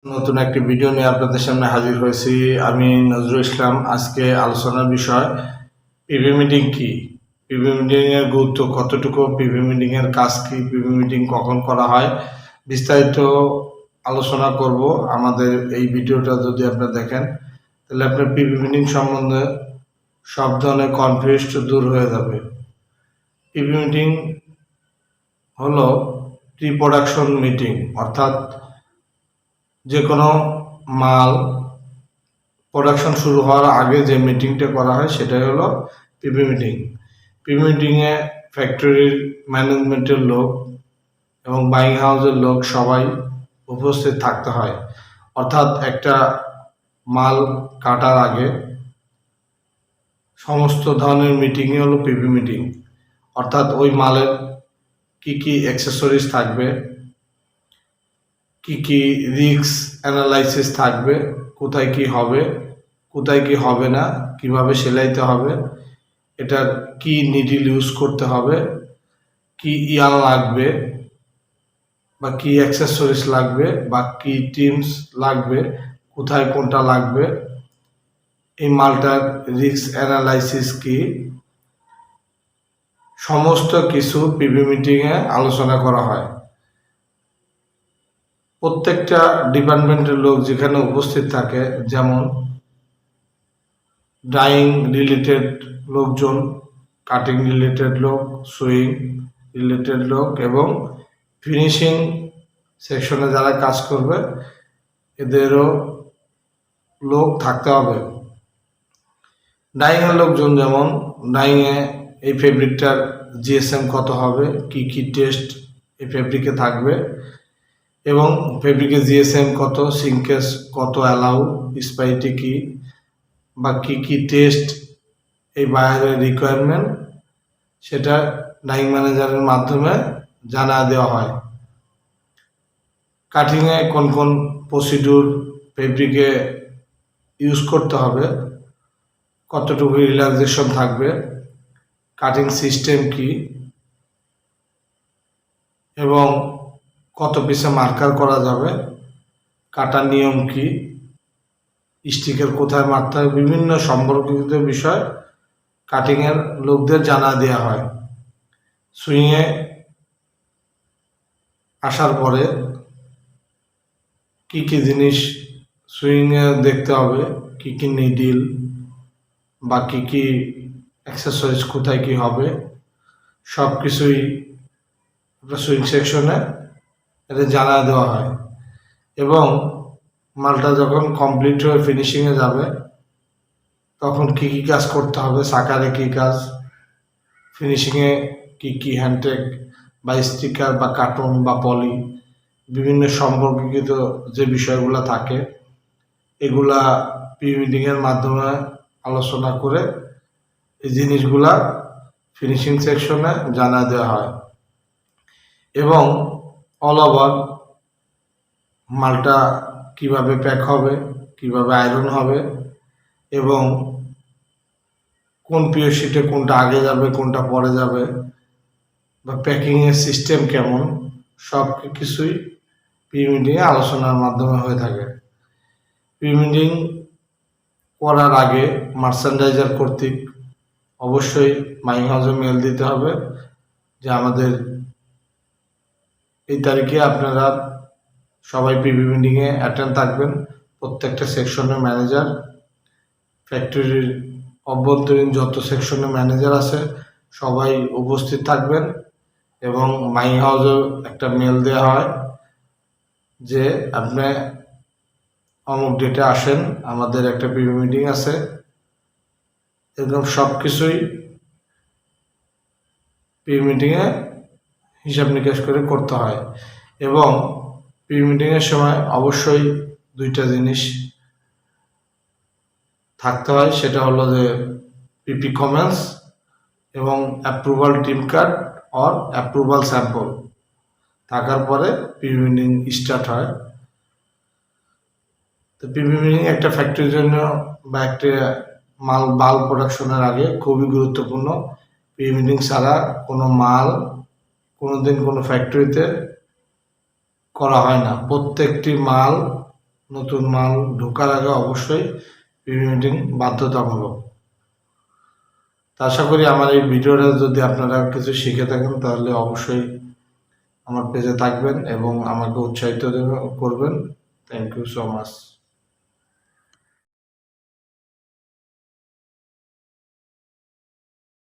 নতুন একটি ভিডিও নিয়ে আপনাদের সামনে হাজির হয়েছি। আমি নজরুল ইসলাম। আজকে আলোচনার বিষয় পিভি মিটিং কি, পিভি মিটিং এর গুরুত্ব কতটুকু, পিভি মিটিং এর কাজ কি, পিভি মিটিং কখন করা হয়, বিস্তারিত আলোচনা করব। আমাদের এই ভিডিওটা যদি আপনারা দেখেন তাহলে আপনার পিভি মিটিং সম্বন্ধে সব ধরনের কনফিউজ দূর হয়ে যাবে। পিভি মিটিং হলো প্রি প্রোডাকশন মিটিং, অর্থাৎ যে কোনো মাল প্রোডাকশন শুরু হওয়ার আগে যে মিটিংটা করা হয় সেটাই হলো পিভি মিটিং। পিভি মিটিংয়ে ফ্যাক্টরির ম্যানেজমেন্টের লোক এবং বাইং হাউসের লোক সবাই উপস্থিত থাকতে হয়। অর্থাৎ একটা মাল কাটার আগে সমস্ত ধরনের মিটিংই হলো পিভি মিটিং। অর্থাৎ ওই মালের কি কি অ্যাক্সেসরিজ থাকবে, কি কি রিস্ক অ্যানালাইসিস থাকবে, কোথায় কি হবে, কোথায় কি হবে না, কিভাবে সেলাইতে হবে, এটার কি নিডিল ইউজ করতে হবে, কি ইয়ার লাগবে বা কি অ্যাক্সেসরিজ লাগবে বা কি টিমস লাগবে, কোথায় কোনটা লাগবে, এই মালটার রিস্ক অ্যানালাইসিস কি, সমস্ত কিছু পিভি মিটিংয়ে আলোচনা করা হয়। প্রত্যেকটা ডিপার্টমেন্টের লোক যেখানে উপস্থিত থাকে, যেমন ডাইং রিলেটেড লোকজন, কাটিং রিলেটেড লোক, সুইং রিলেটেড লোক এবং ফিনিশিং সেকশনে যারা কাজ করবে এদেরও লোক থাকতে হবে। ডাইংয়ের লোকজন যেমন ডাইংয়ে এই ফেব্রিকটার জিএসএম কত হবে, কি কি টেস্ট এই ফেব্রিকে থাকবে এবং ফেব্রিকের জিএসএম কত, সিঙ্কেস কত অ্যালাউ, স্পাইটি কি বা কি কি টেস্ট এই বাইরের রিকোয়ারমেন্ট, সেটা ডাইং ম্যানেজারের মাধ্যমে জানা দেওয়া হয়। কাটিংয়ে কোন কোন প্রসিডিউর ফেব্রিকে ইউজ করতে হবে, কতটুকু রিল্যাক্সেশন থাকবে, কাটিং সিস্টেম কি এবং কত পিসে মার্কার করা যাবে, কাটার নিয়ম কি, স্টিকের কোথায় মারতে হবে, বিভিন্ন সম্পর্কিত বিষয় কাটিংয়ের লোকদের জানা দেওয়া হয়। সুইংয়ে আসার পরে কি কি জিনিস সুইংয়ে দেখতে হবে, কি কি নিডিল বা কি কি অ্যাক্সেসরিজ কোথায় কি হবে, সব কিছুই সুইং সেকশনে এটা জানা দেওয়া হয়। এবং মালটা যখন কমপ্লিট হয়ে ফিনিশিংয়ে যাবে তখন কি কি কাজ করতে হবে, সাকারে কি কাজ, ফিনিশিংয়ে কি কি হ্যান্ডটেক বা স্টিকার বা কার্টুন বা পলি, বিভিন্ন সম্পর্কিত যে বিষয়গুলো থাকে এগুলা পিভি মিটিংয়ের মাধ্যমে আলোচনা করে এই জিনিসগুলা ফিনিশিং সেকশনে জানা দেওয়া হয়। এবং অল ওভার মালটা কিভাবে প্যাক হবে, কিভাবে আয়রন হবে এবং কোন পিও শিটে কোনটা আগে যাবে কোনটা পরে যাবে বা প্যাকিংয়ের সিস্টেম কেমন, সব কিছুই পিভি মিটিংয়ে আলোচনার মাধ্যমে হয়ে থাকে। পিভি মিটিং করার আগে মার্চেন্ডাইজার কর্তৃক অবশ্যই মাইং হাউসে মেল দিতে হবে যে আমাদের এই তারিখে আপনারা সবাই পিভি মিটিংয়ে অ্যাটেন্ড থাকবেন। প্রত্যেকটা সেকশনের ম্যানেজার, ফ্যাক্টরির অভ্যন্তরীণ যত সেকশনের ম্যানেজার আছে সবাই উপস্থিত থাকবেন এবং মাইং হাউসেও একটা মেল দেওয়া হয় যে আপনি অমুক ডেটে আসেন, আমাদের একটা পিভি মিটিং আছে। এরকম সব কিছুই পিভি মিটিংয়ে হিসাব নিকাশ করে করতে হয়। এবং পিভি মিটিংয়ের সময় অবশ্যই দুইটা জিনিস থাকতে হয়, সেটা হলো যে পিপি কমেন্টস এবং approval team card or approval sample থাকার পরে পিভি মিটিং স্টার্ট হয়। তো পিভি মিটিং একটা ফ্যাক্টরির জন্য বা একটা মাল বাল্ব প্রোডাকশনের আগে খুবই গুরুত্বপূর্ণ। পিভি মিটিং ছাড়া কোনো মাল কোনোদিন কোনো ফ্যাক্টরিতে করা হয় না। প্রত্যেকটি মাল নতুন মাল ঢোকার আগে অবশ্যই পিপি মিটিং বাধ্যতামূলক। তা আশা করি আমার এই ভিডিওটা যদি আপনারা কিছু শিখে থাকেন তাহলে অবশ্যই আমার পেজে থাকবেন এবং আমাকে উৎসাহিত করবেন। Thank you so much.